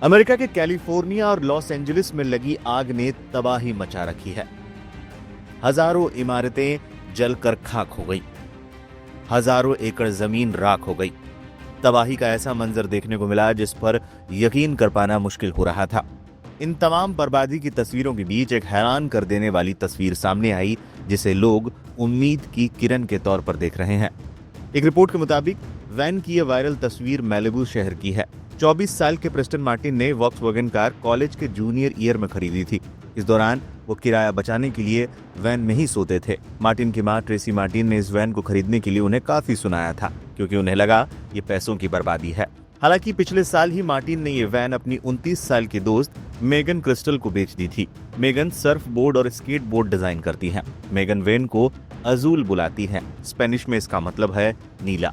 America के California और Los Angeles में लगी आग ने तबाही मचा रखी है। हजारों इमारतें जलकर खाक हो गई, हजारों एकड़ जमीन राख हो गई। तबाही का ऐसा मंजर देखने को मिला जिस पर यकीन कर पाना मुश्किल हो रहा था। इन तमाम बर्बादी की तस्वीरों के बीच एक हैरान कर देने वाली तस्वीर सामने आई, जिसे लोग उम्मीद की किरण के तौर पर देख रहे हैं। एक रिपोर्ट के मुताबिक वैन की यह वायरल तस्वीर मैलिबू शहर की है। 24 साल के प्रेस्टन मार्टिन ने वॉक्सवैगन कार कॉलेज के जूनियर ईयर में खरीदी थी। इस दौरान वो किराया बचाने के लिए वैन में ही सोते थे। मार्टिन की मां ट्रेसी मार्टिन ने इस वैन को खरीदने के लिए उन्हें काफी सुनाया था, क्योंकि उन्हें लगा ये पैसों की बर्बादी है। हालांकि पिछले साल ही मार्टिन ने ये वैन अपनी 29 साल की दोस्त मेगन क्रिस्टल को बेच दी थी। मेगन सर्फ बोर्ड और स्केट बोर्ड डिजाइन करती हैं। मेगन वैन को अजूल बुलाती हैं। स्पेनिश में इसका मतलब है नीला।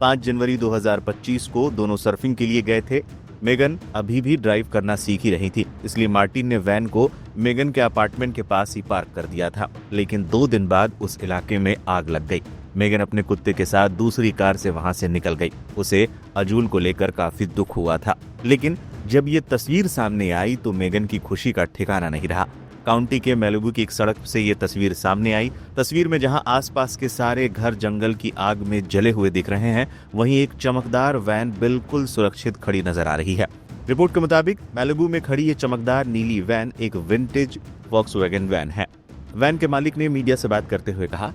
5 जनवरी 2025 को दोनों सर्फिंग के लिए गए थे। मेगन अभी भी ड्राइव करना सीख ही रही थी, इसलिए मार्टिन ने वैन को मेगन के अपार्टमेंट के पास ही पार्क कर दिया था। लेकिन 2 दिन बाद उस इलाके में आग लग गई। मेगन अपने कुत्ते के साथ दूसरी कार से वहां से निकल गई। उसे अजूल को लेकर काफी दुख हुआ था, लेकिन जब ये तस्वीर सामने आई तो मेगन की खुशी का ठिकाना नहीं रहा। काउंटी के मैलिबू की एक सड़क से ये तस्वीर सामने आई। तस्वीर में जहां आसपास के सारे घर जंगल की आग में जले हुए दिख रहे हैं, वहीं एक चमकदार वैन बिल्कुल सुरक्षित खड़ी नजर आ रही है। रिपोर्ट के मुताबिक मैलिबू में खड़ी ये चमकदार नीली वैन एक विंटेज वॉक्सवैगन वैन है। वैन के मालिक ने मीडिया से बात करते हुए कहा,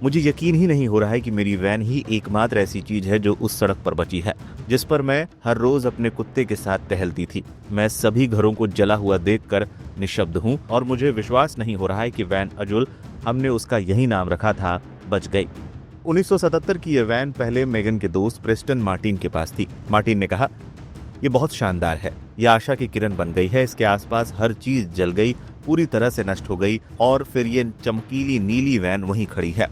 मुझे यकीन ही नहीं हो रहा है कि मेरी वैन ही एकमात्र ऐसी चीज है जो उस सड़क पर बची है, जिस पर मैं हर रोज अपने कुत्ते के साथ टहलती थी। मैं सभी घरों को जला हुआ देखकर निशब्द हूँ और मुझे विश्वास नहीं हो रहा है कि वैन अजुल, हमने उसका यही नाम रखा था, बच गई। 1977 की यह वैन पहले मेगन के दोस्त प्रेस्टन मार्टिन के पास थी। मार्टिन ने कहा, ये बहुत शानदार है, यह आशा की किरण बन गई है। इसके आसपास हर चीज जल गई, पूरी तरह से नष्ट हो गई और फिर ये चमकीली नीली वैन वहीं खड़ी है।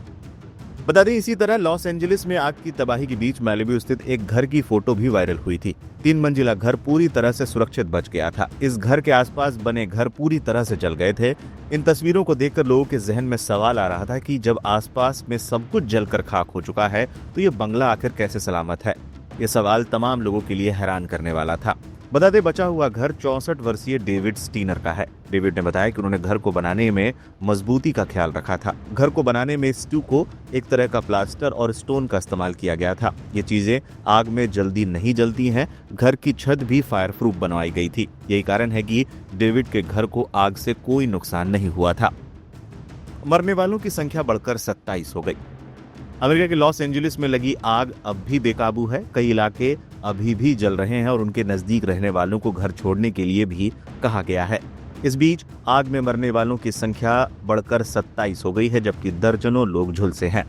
बता दें, इसी तरह लॉस एंजलिस में आग की तबाही के बीच मैलिबू स्थित एक घर की फोटो भी वायरल हुई थी। 3 मंजिला घर पूरी तरह से सुरक्षित बच गया था। इस घर के आसपास बने घर पूरी तरह से जल गए थे। इन तस्वीरों को देखकर लोगों के जहन में सवाल आ रहा था कि जब आसपास में सब कुछ जलकर खाक हो चुका है तो ये बंगला आखिर कैसे सलामत है। ये सवाल तमाम लोगों के लिए हैरान करने वाला था। बता दें, बचा हुआ घर 64 वर्षीय डेविड स्टीनर का है। डेविड ने बताया कि उन्होंने घर को बनाने में मजबूती का ख्याल रखा था। घर को बनाने में स्टूको, एक तरह का प्लास्टर और स्टोन का इस्तेमाल किया गया था। ये चीजें आग में जल्दी नहीं जलती हैं। घर की छत भी फायर प्रूफ बनवाई गई थी। यही कारण है कि डेविड के घर को आग से कोई नुकसान नहीं हुआ था। मरने वालों की संख्या बढ़कर 27 हो गई। अमेरिका के लॉस एंजलिस में लगी आग अब भी बेकाबू है। कई इलाके अभी भी जल रहे हैं और उनके नजदीक रहने वालों को घर छोड़ने के लिए भी कहा गया है। इस बीच आग में मरने वालों की संख्या बढ़कर 27 हो गई है, जबकि दर्जनों लोग झुलसे हैं।